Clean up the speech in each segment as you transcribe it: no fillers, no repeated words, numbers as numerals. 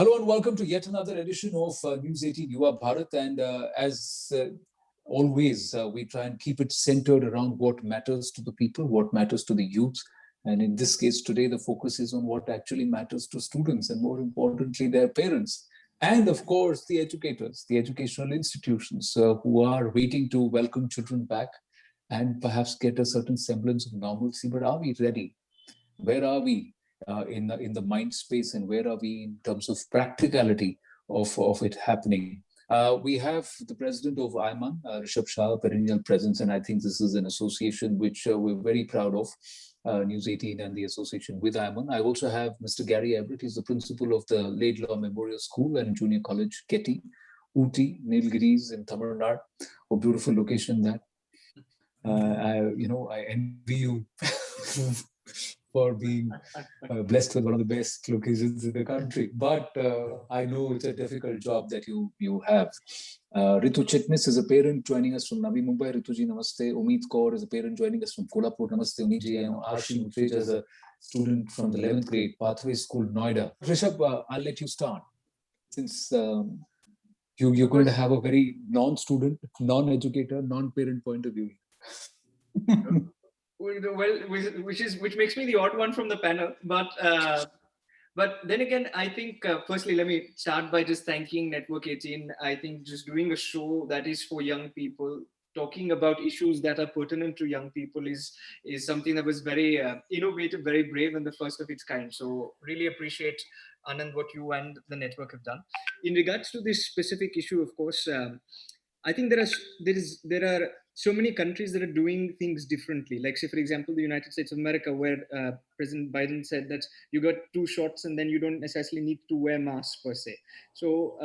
Hello and welcome to yet another edition of News18 Yuva Bharat. And as always, we try and keep it centered around what matters to the people, what matters to the youth. And in this case today, the focus is on what actually matters to students and more importantly, their parents. And of course, the educators, the educational institutions who are waiting to welcome children back and perhaps get a certain semblance of normalcy. But are we ready? Where are we in the mind space, and where are we in terms of practicality of it happening? We have the president of IMAN, Rishabh Shah, perennial presence, and I think this is an association which we're very proud of, News18 and the association with IMAN. I also have Mr. Gary Everett. He's the principal of the Laidlaw Memorial School and Junior College, Getty, Ooty, Nilgiris in Tamil Nadu. A beautiful location that. I envy you for being blessed with one of the best locations in the country. But I know it's a difficult job that you have. Ritu Chitnis is a parent joining us from Navi Mumbai. Rituji, namaste. Umid Kaur is a parent joining us from Kolhapur. Namaste, Umidji. I know Arshi Mutreja is a student from the 11th grade, Pathway School, Noida. Rishabh, I'll let you start. Since you're going to have a very non-student, non-educator, non-parent point of view. Well, which makes me the odd one from the panel, but then again, I think firstly, let me start by just thanking Network 18. I think just doing a show that is for young people, talking about issues that are pertinent to young people is something that was very innovative, very brave, and the first of its kind. So really appreciate, Anand, what you and the network have done. In regards to this specific issue, of course, I think there are so many countries that are doing things differently. Like, say, for example, the United States of America, where President Biden said that you got 2 shots and then you don't necessarily need to wear masks per se. So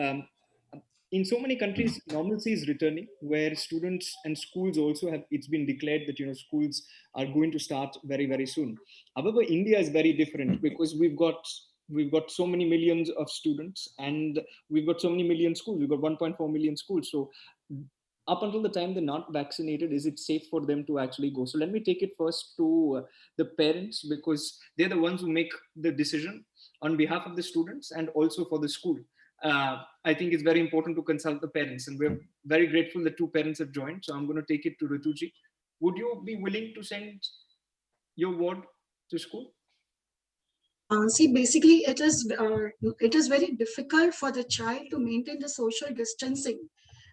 in so many countries, normalcy is returning, where students and schools also have, it's been declared that, schools are going to start very, very soon. However, India is very different because we've got so many millions of students, and we've got so many million schools. We've got 1.4 million schools. So up until the time they're not vaccinated, is it safe for them to actually go? So let me take it first to the parents, because they're the ones who make the decision on behalf of the students and also for the school. I think it's very important to consult the parents, and we're very grateful that 2 parents have joined. So I'm going to take it to Rituji. Would you be willing to send your ward to school? See, basically, it is very difficult for the child to maintain the social distancing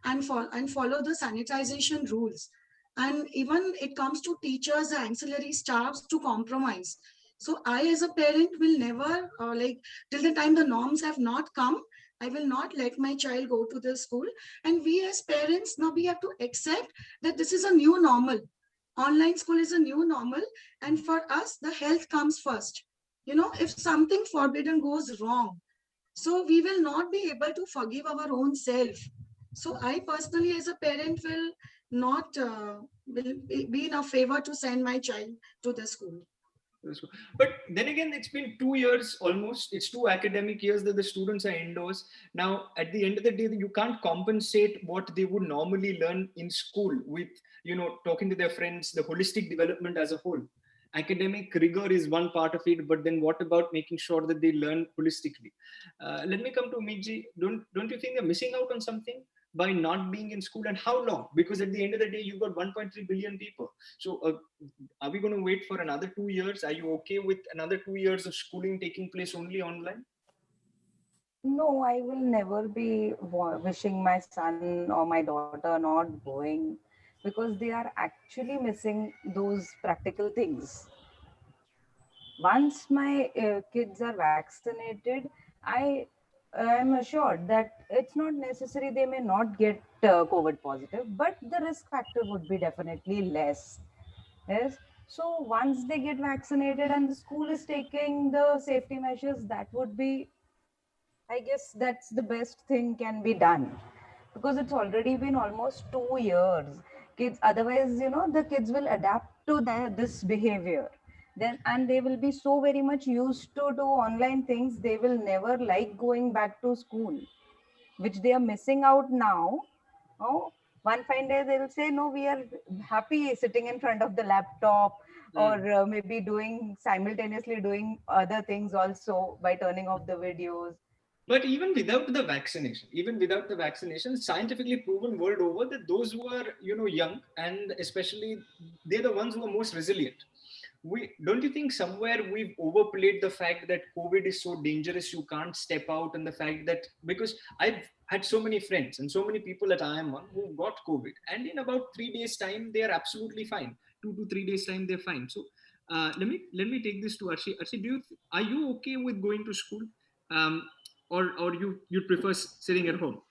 and follow the sanitization rules. And even it comes to teachers and ancillary staffs to compromise. So I, as a parent, will never, till the time the norms have not come, I will not let my child go to the school. And we as parents, now we have to accept that this is a new normal. Online school is a new normal. And for us, the health comes first. If something forbidden goes wrong, so we will not be able to forgive our own self. So I personally, as a parent, will not will be in a favor to send my child to the school. But then again, it's been 2 years almost. It's 2 academic years that the students are indoors. Now, at the end of the day, you can't compensate what they would normally learn in school with, talking to their friends, the holistic development as a whole. Academic rigor is one part of it, but then what about making sure that they learn holistically? Let me come to Miji. Don't you think they're missing out on something by not being in school? And how long? Because at the end of the day, you've got 1.3 billion people. So are we going to wait for another 2 years? Are you okay with another 2 years of schooling taking place only online? No, I will never be wishing my son or my daughter not going, because they are actually missing those practical things. Once my kids are vaccinated, I am assured that it's not necessary they may not get COVID positive, but the risk factor would be definitely less. Yes. So once they get vaccinated and the school is taking the safety measures, that would be, I guess that's the best thing can be done, because it's already been almost 2 years. Kids, otherwise, the kids will adapt to this behavior. Then, and they will be so very much used to do online things, they will never like going back to school, which they are missing out now. Oh, one fine day they'll say, no, we are happy sitting in front of the laptop, or maybe simultaneously doing other things also by turning off the videos. But even without the vaccination, scientifically proven world over that those who are, young, and especially they're the ones who are most resilient. Don't you think somewhere we've overplayed the fact that COVID is so dangerous, you can't step out, and the fact that, because I've had so many friends and so many people that I am on who got COVID, and in about 3 days' time they are absolutely fine. 2 to 3 days' time they're fine. So let me take this to Archie. Archie, are you okay with going to school? Um, or you prefer sitting at home?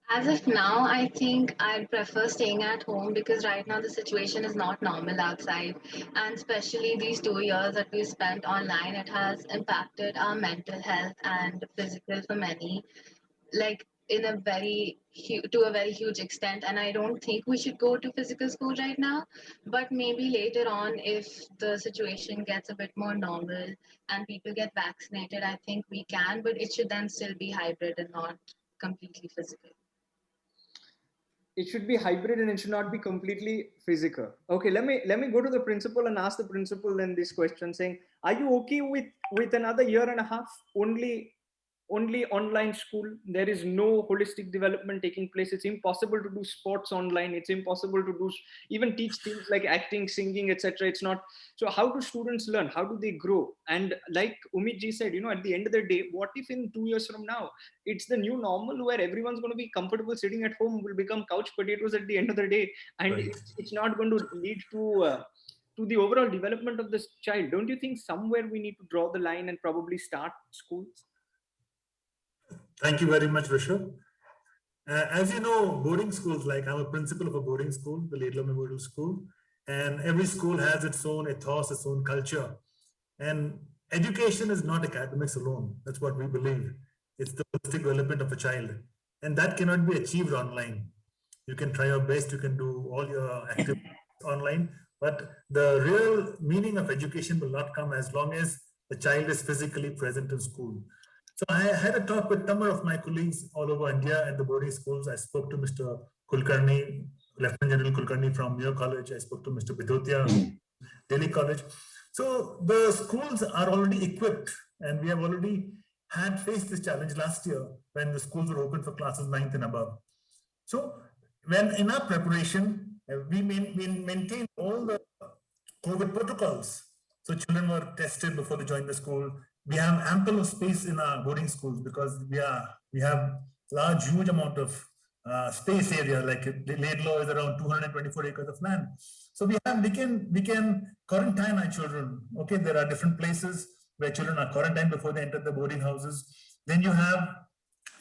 As of now, I think I'd prefer staying at home because right now the situation is not normal outside. And especially these 2 years that we spent online, it has impacted our mental health and physical for many, like in a to a very huge extent. And I don't think we should go to physical school right now. But maybe later on, if the situation gets a bit more normal and people get vaccinated, I think we can, but it should then still be hybrid and not completely physical. It should be hybrid and it should not be completely physical. Okay, let me go to the principal and ask the principal then this question, saying, are you okay with another year and a half only online school? There is no holistic development taking place. It's impossible to do sports online. It's impossible to do even teach things like acting, singing, etc. It's not. So how do students learn? How do they grow? And like Umid ji said, at the end of the day, what if in 2 years from now it's the new normal where everyone's going to be comfortable sitting at home, will become couch potatoes at the end of the day, and Right. it's not going to lead to the overall development of this child? Don't you think somewhere we need to draw the line and probably start schools? Thank you very much, Rishabh. As you know, boarding schools, like I'm a principal of a boarding school, the Laidlaw Memorial School, and every school has its own ethos, its own culture. And education is not academics alone. That's what we believe. It's the holistic development of a child. And that cannot be achieved online. You can try your best, you can do all your activities online, but the real meaning of education will not come as long as the child is physically present in school. So I had a talk with a number of my colleagues all over India at the boarding schools. I spoke to Mr. Kulkarni, Lieutenant General Kulkarni from Mayo College. I spoke to Mr. Bidhotia, Delhi College. So the schools are already equipped, and we have already had faced this challenge last year when the schools were open for classes 9th and above. So when in our preparation, we maintained all the COVID protocols. So children were tested before they joined the school. We have ample of space in our boarding schools because we have large, huge amount of space area. Like Laidlaw is around 224 acres of land. So we can quarantine our children. Okay, there are different places where children are quarantined before they enter the boarding houses. Then you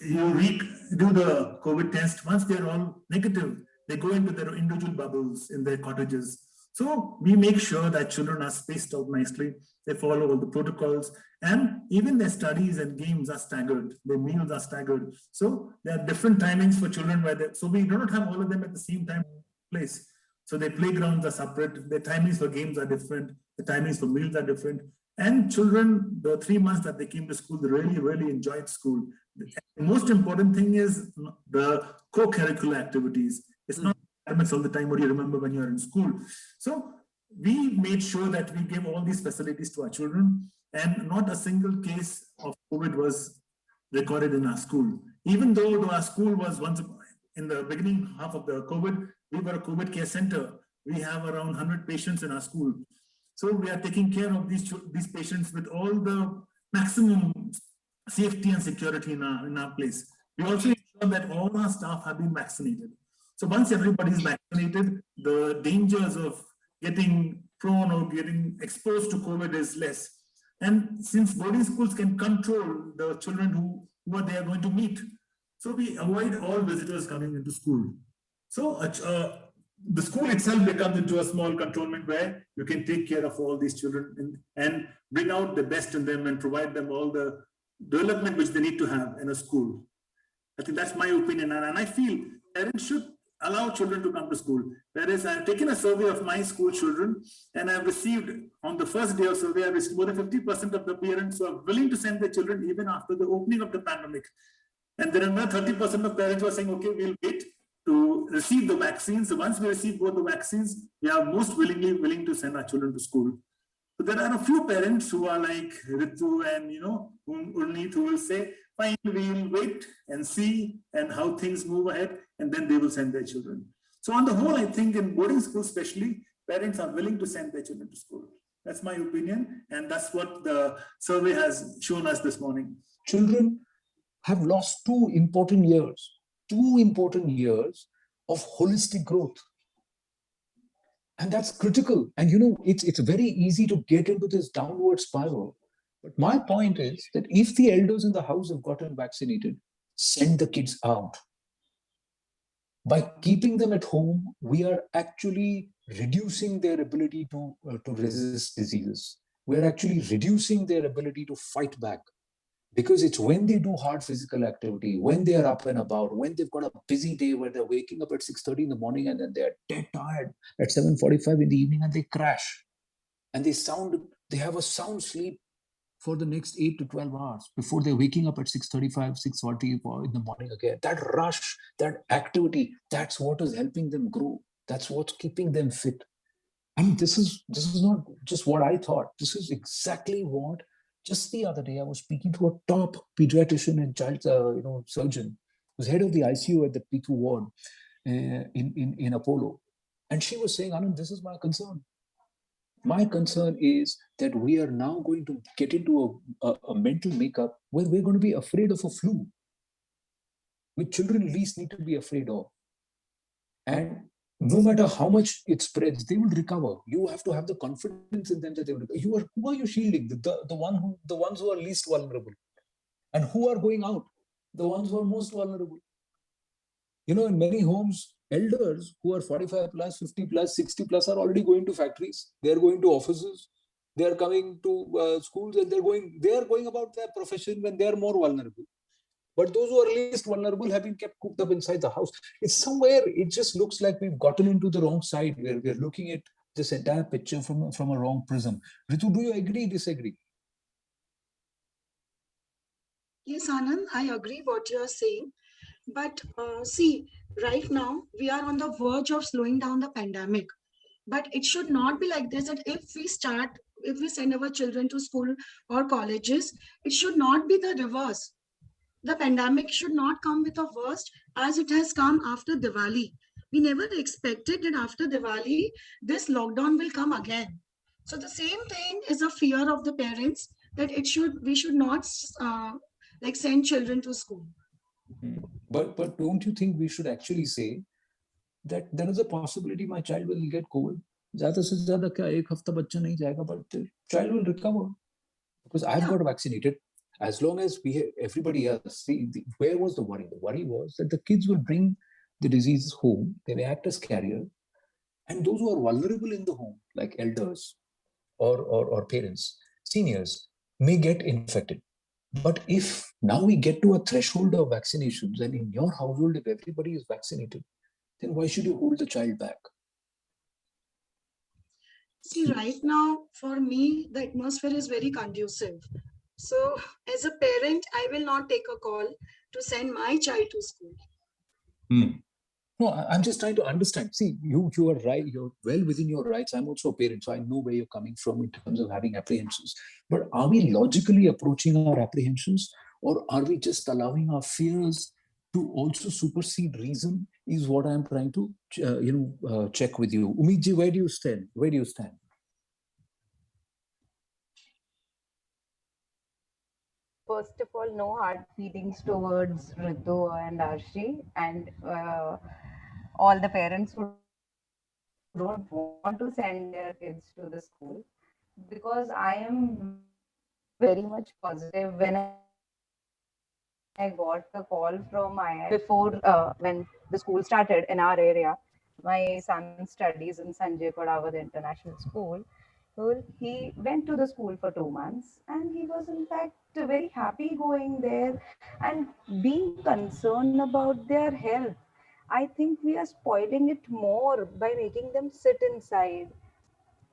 do the COVID test. Once they're all negative, they go into their individual bubbles in their cottages. So we make sure that children are spaced out nicely. They follow all the protocols, and even their studies and games are staggered. Their meals are staggered. So there are different timings for children so we do not have all of them at the same time place. So their playgrounds are separate. Their timings for games are different. The timings for meals are different. And children, the 3 months that they came to school, they really, really enjoyed school. The most important thing is the co-curricular activities. It's not academics all the time. What do you remember when you were in school? So we made sure that we gave all these facilities to our children, and not a single case of COVID was recorded in our school. Even though our school was once in the beginning half of the COVID, we were a COVID care center. We have around 100 patients in our school. So we are taking care of these patients with all the maximum safety and security in our place. We also ensure that all our staff have been vaccinated. So once everybody is vaccinated, the dangers of getting prone or getting exposed to COVID is less. And since boarding schools can control the children who they are going to meet, so we avoid all visitors coming into school. So the school itself becomes into a small cantonment where you can take care of all these children and bring out the best in them and provide them all the development which they need to have in a school. I think that's my opinion, and I feel parents should allow children to come to school. Whereas I've taken a survey of my school children, and I've received, on the first day of survey, I've received more than 50% of the parents who are willing to send their children even after the opening of the pandemic. And there are another 30% of parents who are saying, okay, we'll wait to receive the vaccines. So once we receive both the vaccines, we are most willing to send our children to school. So So there are a few parents who are like Ritu and Urnit, who will say, fine, we'll wait and see and how things move ahead, and then they will send their children. So on the whole, I think in boarding schools especially, parents are willing to send their children to school. That's my opinion, and that's what the survey has shown us this morning. Children have lost two important years of holistic growth. And that's critical. And it's very easy to get into this downward spiral. But my point is that if the elders in the house have gotten vaccinated, send the kids out. By keeping them at home, we are actually reducing their ability to resist diseases. We're actually reducing their ability to fight back. Because it's when they do hard physical activity, when they're up and about, when they've got a busy day where they're waking up at 6:30 in the morning and then they're dead tired at 7:45 in the evening and they crash. And they have a sound sleep for the next 8 to 12 hours before they're waking up at 6:35, 6:40 in the morning again. That rush, that activity, that's what is helping them grow. That's what's keeping them fit. I mean, this is not just what I thought. This is exactly what. Just the other day, I was speaking to a top pediatrician and child, surgeon, who's head of the ICU at the P2 ward in Apollo, and she was saying, "Anand, this is my concern. My concern is that we are now going to get into a mental makeup where we're going to be afraid of a flu, which children least need to be afraid of, and." No matter how much it spreads, they will recover. You have to have the confidence in them that they will recover. Who are you shielding? The ones who are least vulnerable. And who are going out? The ones who are most vulnerable. In many homes, elders who are 45 plus, 50 plus, 60 plus are already going to factories. They're going to offices. They're coming to schools, and they're going about their profession when they're more vulnerable. But those who are least vulnerable have been kept cooped up inside the house. It's somewhere, it just looks like we've gotten into the wrong side, where we're looking at this entire picture from a wrong prism. Ritu, do you agree, disagree? Yes, Anand, I agree what you are saying. But see, right now we are on the verge of slowing down the pandemic. But it should not be like this, that if we send our children to school or colleges, it should not be the reverse. The pandemic should not come with a worst as it has come after Diwali. We never expected that after Diwali, this lockdown will come again. So the same thing is a fear of the parents that we should not send children to school. But don't you think we should actually say that there is a possibility my child will get COVID? ज़्यादा से ज़्यादा क्या एक हफ्ता बच्चा नहीं जाएगा, but the child will recover because I've got vaccinated. As long as everybody else, see, where was the worry? The worry was that the kids will bring the disease home, they may act as carrier, and those who are vulnerable in the home, like elders or parents, seniors, may get infected. But if now we get to a threshold of vaccinations, and in your household, if everybody is vaccinated, then why should you hold the child back? See, right now, for me, the atmosphere is very conducive. So, as a parent, I will not take a call to send my child to school. No, I'm just trying to understand. See, you are right. You're well within your rights. I'm also a parent, so I know where you're coming from in terms of having apprehensions. But are we logically approaching our apprehensions, or are we just allowing our fears to also supersede reason? Is what I'm trying to check with you. Umidji, where do you stand? Where do you stand? First of all, no hard feelings towards Ritu and Arshi and all the parents who don't want to send their kids to the school, because I am very much positive. When I got a call from IIT before when the school started in our area, my son studies in Sanjay Padawar International School. So he went to the school for 2 months and he was in fact very happy going there and being concerned about their health. I think we are spoiling it more by making them sit inside.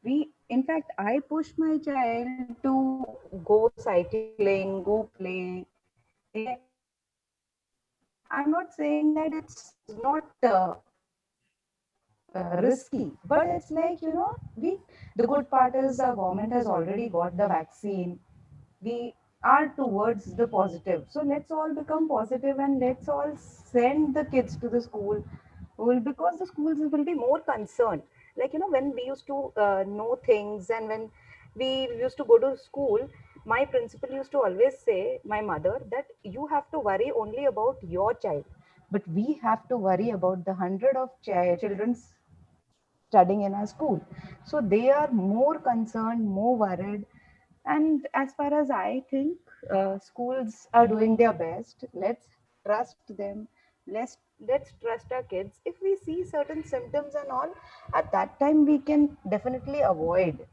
In fact, I push my child to go cycling, go play. I'm not saying that it's not risky, but it's like, we just The good part is our government has already got the vaccine. We are towards the positive. So let's all become positive and let's all send the kids to the school. Well, because the schools will be more concerned. Like, when we used to know things and when we used to go to school, my principal used to always say, my mother, that you have to worry only about your child. But we have to worry about the hundred of children studying in our school. So they are more concerned, more worried. And as far as I think, schools are doing their best. Let's trust them. Let's trust our kids. If we see certain symptoms and all, at that time we can definitely avoid.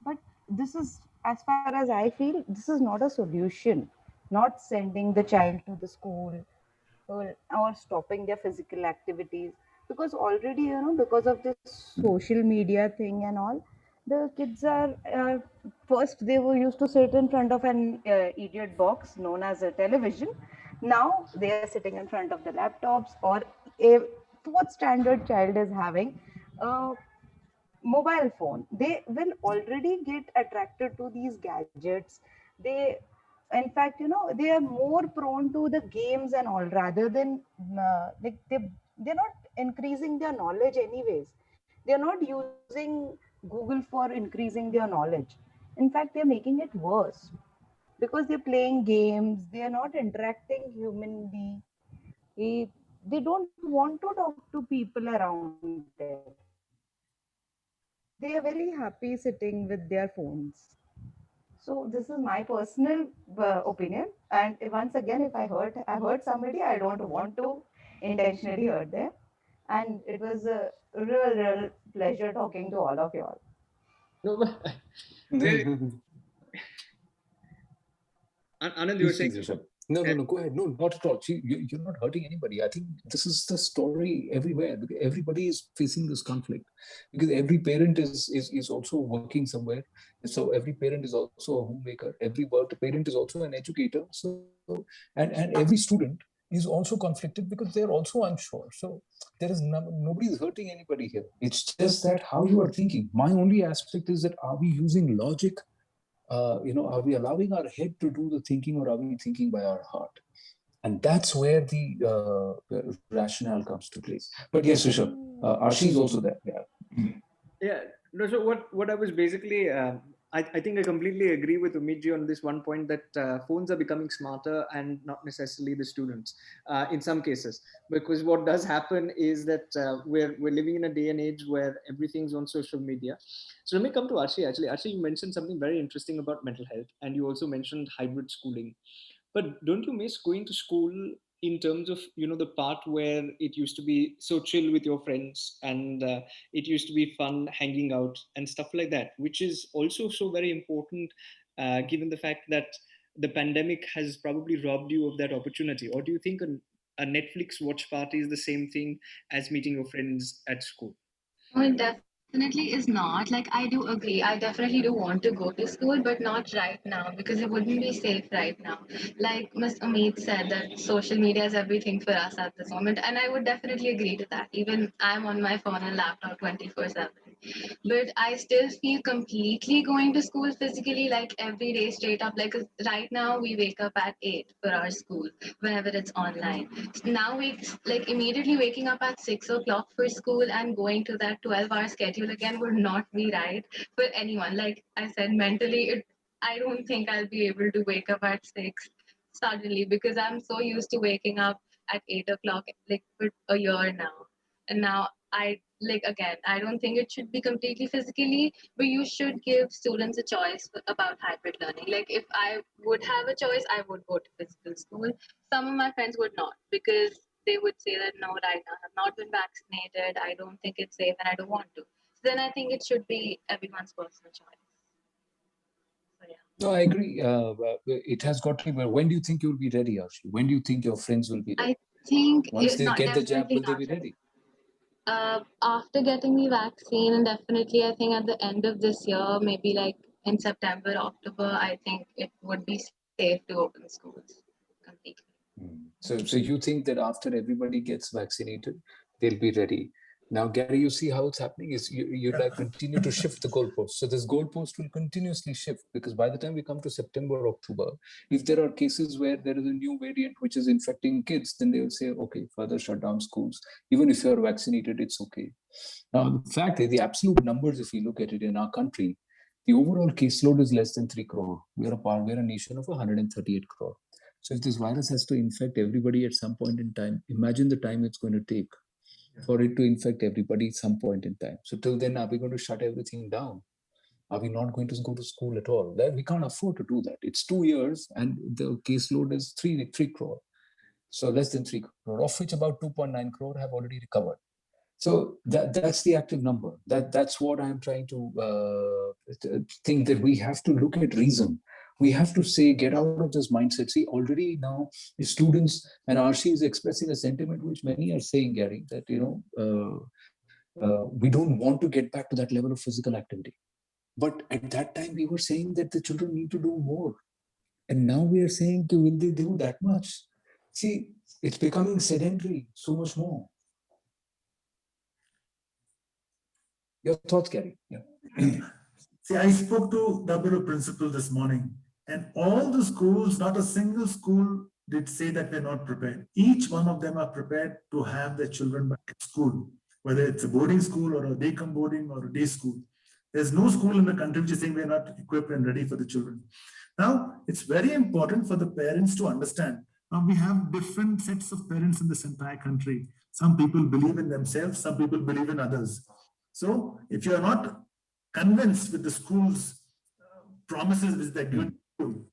But this is, as far as I feel, this is not a solution. Not sending the child to the school or stopping their physical activities, because already, because of this social media thing and all, the kids are first they were used to sit in front of an idiot box known as a television. Now they are sitting in front of the laptops, or a fourth standard child is having a mobile phone. They will already get attracted to these gadgets. They, in fact, they are more prone to the games and all, rather than like they're not increasing their knowledge anyways. They're not using Google for increasing their knowledge. In fact, they're making it worse, because they're playing games, they are not interacting humanly. They don't want to talk to people around them. They are very happy sitting with their phones. So this is my personal opinion. And once again, if I've hurt somebody, I don't want to intentionally hurt them. And it was a real pleasure talking to all of y'all. No, but there, Anand, you were Please, saying. please, Rishabh. No, no, no, go ahead. No, not at all. See, you're not hurting anybody. I think this is the story everywhere. Everybody is facing this conflict because every parent is also working somewhere. So every parent is also a homemaker. Every parent is also an educator. So and every student is also conflicted because they're also unsure. So there is nobody is hurting anybody here. It's just that how you are thinking. My only aspect is that are we using logic, are we allowing our head to do the thinking or are we thinking by our heart? And that's where the rationale comes to place. But yes, Rishabh, Arshi is also there. Yeah. Yeah. No, so what I was basically, I think I completely agree with Umidji on this one point, that phones are becoming smarter and not necessarily the students in some cases. Because what does happen is that we're living in a day and age where everything's on social media. So let me come to Arshi. Actually, Arshi, you mentioned something very interesting about mental health, and you also mentioned hybrid schooling. But don't you miss going to school in terms of, the part where it used to be so chill with your friends, and it used to be fun hanging out and stuff like that, which is also so very important, given the fact that the pandemic has probably robbed you of that opportunity? Or do you think a Netflix watch party is the same thing as meeting your friends at school? No, it definitely is not. Like, I do agree. I definitely do want to go to school, but not right now because it wouldn't be safe right now. Like Ms. Amit said, that social media is everything for us at this moment. And I would definitely agree to that. Even I'm on my phone and laptop 24/7. But I still feel completely going to school physically, like every day straight up. Like, 'cause right now, we wake up at 8 for our school whenever it's online. Now we like immediately waking up at 6 o'clock for school and going to that 12-hour schedule again would not be right for anyone. Like I said, mentally, I don't think I'll be able to wake up at 6 suddenly, because I'm so used to waking up at 8 o'clock like for a year now. And now I like again, I don't think it should be completely physically, but you should give students a choice about hybrid learning. Like if I would have a choice, I would go to physical school. Some of my friends would not, because they would say that no, right now I've not been vaccinated, I don't think it's safe and I don't want to. So then I think it should be everyone's personal choice. So yeah. No, I agree. It has got to be. But when do you think you'll be ready, Arshi? When do you think your friends will be I ready? think Once they not get the jab, definitely will they not be ready. ready? After getting the vaccine, and definitely I think at the end of this year, maybe like in September, October, I think it would be safe to open schools completely. So you think that after everybody gets vaccinated, they'll be ready. Now, Gary, you see how it's happening is you like continue to shift the goalpost. So this goalpost will continuously shift because by the time we come to September or October, if there are cases where there is a new variant which is infecting kids, then they will say, okay, further shut down schools. Even if you're vaccinated, it's okay. Now, the fact is, the absolute numbers, if you look at it in our country, the overall caseload is less than 3 crore. We're a nation of 138 crore. So if this virus has to infect everybody at some point in time, imagine the time it's going to take for it to infect everybody at some point in time. So till then, are we going to shut everything down? Are we not going to go to school at all? We can't afford to do that. It's 2 years and the caseload is 3 crore. So less than 3 crore, of which about 2.9 crore have already recovered. So that's the active number. That's what I'm trying to think, that we have to look at reason. We have to say, get out of this mindset. See, already now the students and RC is expressing a sentiment which many are saying, Gary, that we don't want to get back to that level of physical activity. But at that time, we were saying that the children need to do more, and now we are saying, will they do that much? See, it's becoming sedentary so much more. Your thoughts, Gary? Yeah. See, I spoke to W principal this morning, and all the schools, not a single school did say that they're not prepared. Each one of them are prepared to have their children back at school, whether it's a boarding school or a day come boarding or a day school. There's no school in the country which is saying we're not equipped and ready for the children. Now, it's very important for the parents to understand. Now, we have different sets of parents in this entire country. Some people believe in themselves, some people believe in others. So, if you're not convinced with the school's promises which they're giving you,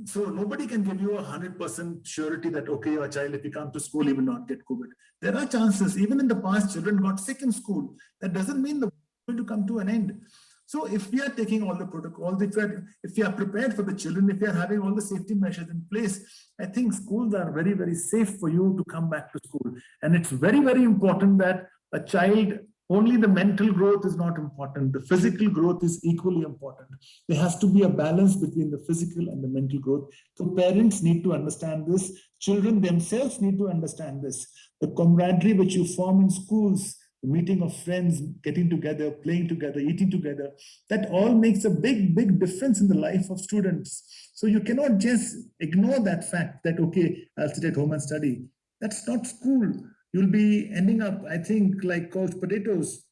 so nobody can give you 100% surety that, okay, your child, if he comes to school, he will not get COVID. There are chances. Even in the past, children got sick in school. That doesn't mean the going to come to an end. So if we are taking all the protocols, if we are prepared for the children, if we are having all the safety measures in place, I think schools are very, very safe for you to come back to school. And it's very, very important that a child, only the mental growth is not important. The physical growth is equally important. There has to be a balance between the physical and the mental growth. So parents need to understand this. Children themselves need to understand this. The camaraderie which you form in schools, the meeting of friends, getting together, playing together, eating together, that all makes a big, big difference in the life of students. So you cannot just ignore that fact that, okay, I'll sit at home and study. That's not school. You'll be ending up, I think, like couch potatoes,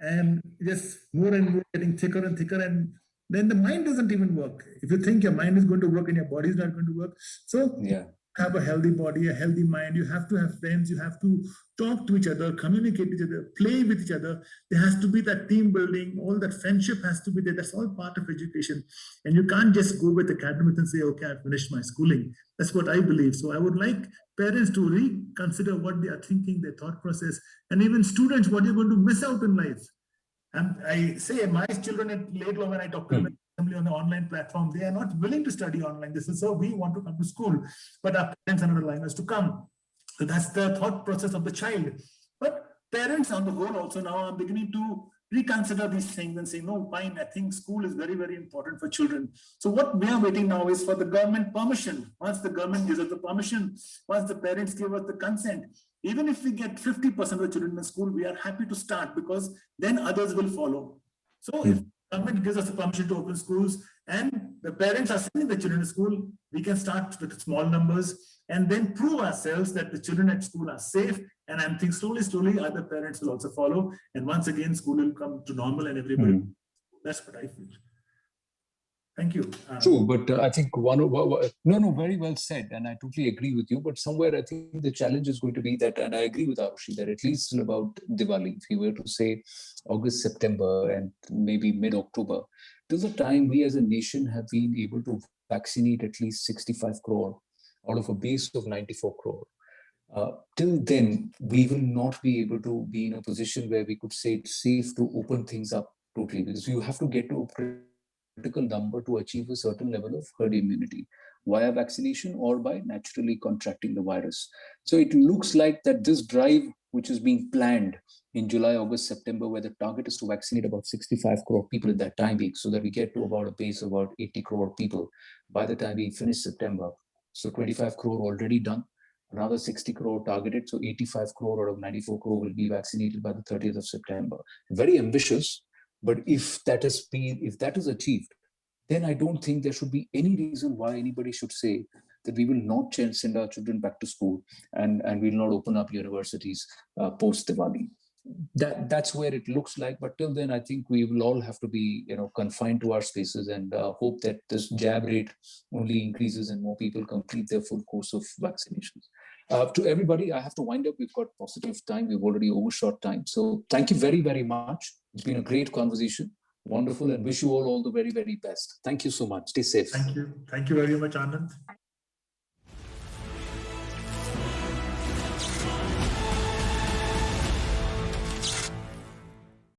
and just more and more getting thicker and thicker, and then the mind doesn't even work. If you think your mind is going to work and your body is not going to work, so yeah, have a healthy body, a healthy mind. You have to have friends. You have to talk to each other, communicate with each other, play with each other. There has to be that team building. All that friendship has to be there. That's all part of education. And you can't just go with academics and say, okay, I finished my schooling. That's what I believe. So I would like parents to reconsider what they are thinking, their thought process, and even students, what you're going to miss out in life. And I say my children at late long when I talk to them on the online platform, they are not willing to study online. This is how we want to come to school, but our parents are not allowing us to come. So that's the thought process of the child. But parents on the whole also now are beginning to reconsider these things and say, no, fine, I think school is very, very important for children. So what we are waiting now is for the government permission. Once the government gives us the permission, once the parents give us the consent, even if we get 50% of the children in school, we are happy to start, because then others will follow. So if government gives us the permission to open schools and the parents are sending the children to school, we can start with small numbers and then prove ourselves that the children at school are safe. And I think slowly, other parents will also follow. And once again, school will come to normal and everybody. That's what I feel. Thank you. True, but I think very well said, and I totally agree with you. But somewhere I think the challenge is going to be that, and I agree with Arushi, that at least till about Diwali, if we were to say August, September, and maybe mid-October, till the time we as a nation have been able to vaccinate at least 65 crore out of a base of 94 crore. Till then, we will not be able to be in a position where we could say it's safe to open things up totally, because you have to get to a critical number to achieve a certain level of herd immunity via vaccination or by naturally contracting the virus. So it looks like that this drive, which is being planned in July, August, September, where the target is to vaccinate about 65 crore people at that time week, so that we get to about a base of about 80 crore people by the time we finish September. So 25 crore already done. another 60 crore targeted. So 85 crore out of 94 crore will be vaccinated by the 30th of September. Very ambitious, but if that is achieved, then I don't think there should be any reason why anybody should say that we will not send our children back to school and we will not open up universities post Diwali. That's where it looks like, but till then I think we will all have to be confined to our spaces and hope that this jab rate only increases and more people complete their full course of vaccinations. To everybody, I have to wind up. We've got positive time. We've already overshot time. So thank you very, very much. It's been a great conversation. Wonderful, and wish you all the very, very best. Thank you so much. Stay safe. Thank you. Thank you very much, Anand.